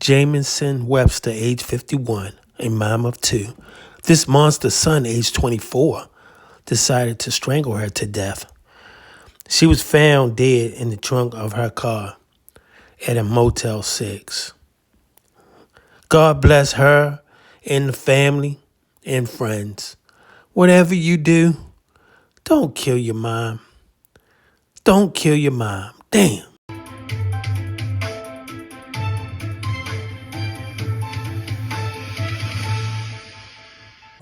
Jamison Webster, age 51, a mom of two. This monster's son, age 24, decided to strangle her to death. She was found dead in the trunk of her car at a Motel 6. God bless her and the family and friends. Whatever you do, don't kill your mom. Don't kill your mom. Damn.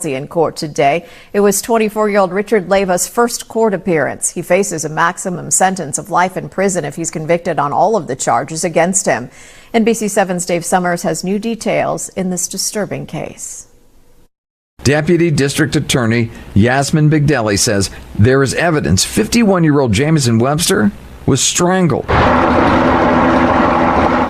In court today. It was 24-year-old Richard Leyva's first court appearance. He faces a maximum sentence of life in prison if he's convicted on all of the charges against him. NBC7's Dave Summers has new details in this disturbing case. Deputy District Attorney Yasmin Bigdelli says there is evidence 51-year-old Jamison Webster was strangled.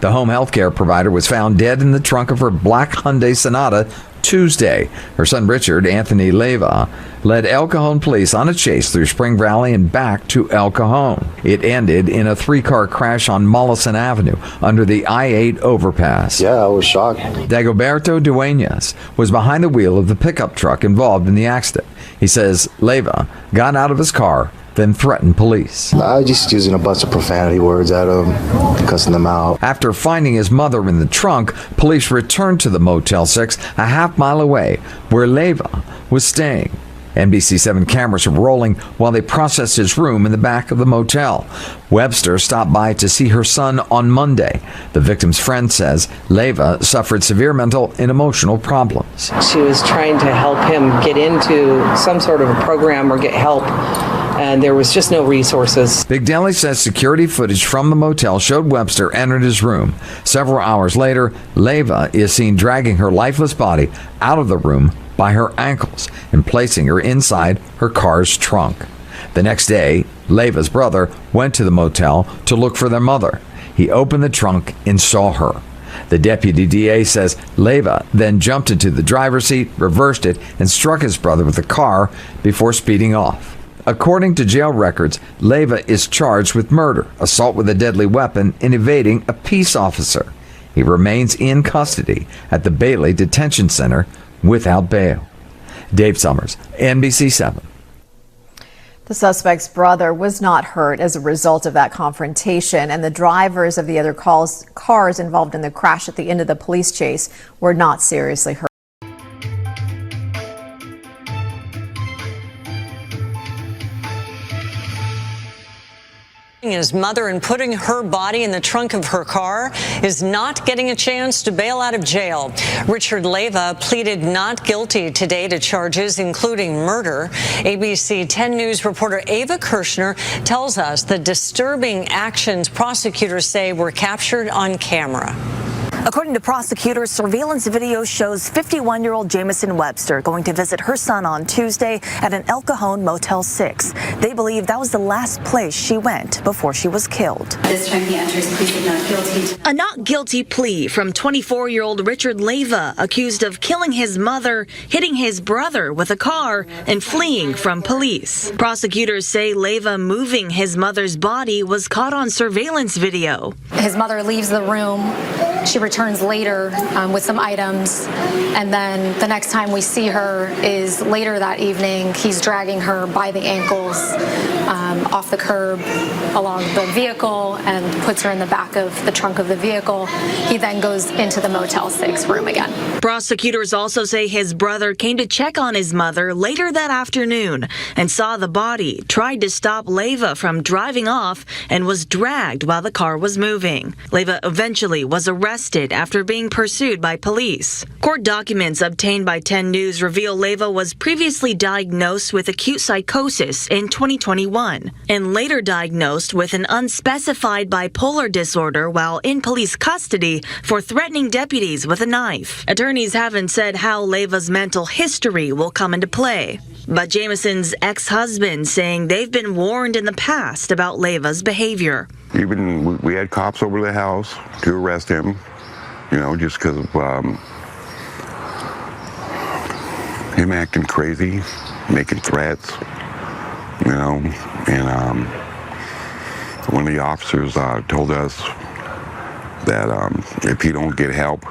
The home health care provider was found dead in the trunk of her black Hyundai Sonata Tuesday. Her son Richard Anthony Leyva led El Cajon police on a chase through Spring Valley and back to El Cajon. It ended in a three-car crash on Mollison Avenue under the I-8 overpass. Yeah, I was shocked. Dagoberto Duenas was behind the wheel of the pickup truck involved in the accident. He says Leyva got out of his car, then threatened police. I was just using a bunch of profanity words at him, cussing them out. After finding his mother in the trunk, police returned to the Motel 6 a half-mile away where Leyva was staying. NBC7 cameras were rolling while they processed his room in the back of the motel. Webster stopped by to see her son on Monday. The victim's friend says Leyva suffered severe mental and emotional problems. She was trying to help him get into some sort of a program or get help, and there was just no resources. Bigdelli says security footage from the motel showed Webster entered his room. Several hours later, Leyva is seen dragging her lifeless body out of the room by her ankles and placing her inside her car's trunk. The next day, Leyva's brother went to the motel to look for their mother. He opened the trunk and saw her. The deputy DA says Leyva then jumped into the driver's seat, reversed it, and struck his brother with the car before speeding off. According to jail records, Leyva is charged with murder, assault with a deadly weapon, and evading a peace officer. He remains in custody at the Bailey Detention Center without bail. Dave Summers, NBC7. The suspect's brother was not hurt as a result of that confrontation, and the drivers of the other cars involved in the crash at the end of the police chase were not seriously hurt. His mother and putting her body in the trunk of her car is not getting a chance to bail out of jail. Richard Leyva pleaded not guilty today to charges including murder. ABC 10 News reporter Ava Kirshner tells us the disturbing actions prosecutors say were captured on camera. According to prosecutors, surveillance video shows 51-year-old Jamison Webster going to visit her son on Tuesday at an El Cajon Motel 6. They believe that was the last place she went before she was killed. This time he enters pleading not guilty. A not guilty plea from 24-year-old Richard Leyva, accused of killing his mother, hitting his brother with a car, and fleeing from police. Prosecutors say Leyva moving his mother's body was caught on surveillance video. His mother leaves the room. She returns later with some items, and then the next time we see her is later that evening. He's dragging her by the ankles off the curb along the vehicle and puts her in the back of the trunk of the vehicle. He then goes into the Motel 6 room again. Prosecutors also say his brother came to check on his mother later that afternoon and saw the body, tried to stop Leyva from driving off, and was dragged while the car was moving. Leyva eventually was arrested after being pursued by police. Court documents obtained by 10 News reveal Leyva was previously diagnosed with acute psychosis in 2021 and later diagnosed with an unspecified bipolar disorder while in police custody for threatening deputies with a knife. Attorneys haven't said how Leyva's mental history will come into play, but Jamison's ex-husband saying they've been warned in the past about Leyva's behavior. Even we had cops over the house to arrest him, just because of him acting crazy, making threats, and one of the officers told us that if he don't get help,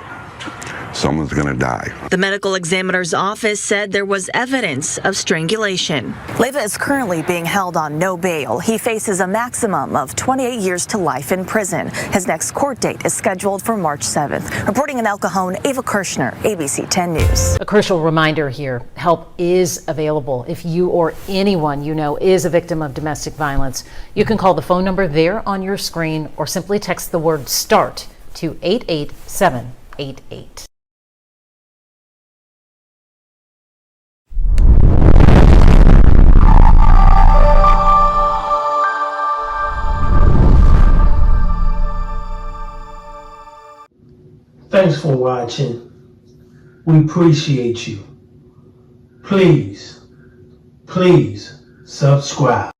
someone's going to die. The medical examiner's office said there was evidence of strangulation. Leyva is currently being held on no bail. He faces a maximum of 28 years to life in prison. His next court date is scheduled for March 7th. Reporting in El Cajon, Ava Kirshner, ABC 10 News. A crucial reminder here, help is available. If you or anyone you know is a victim of domestic violence, you can call the phone number there on your screen or simply text the word START to 88788. Thanks for watching. We appreciate you. Please subscribe.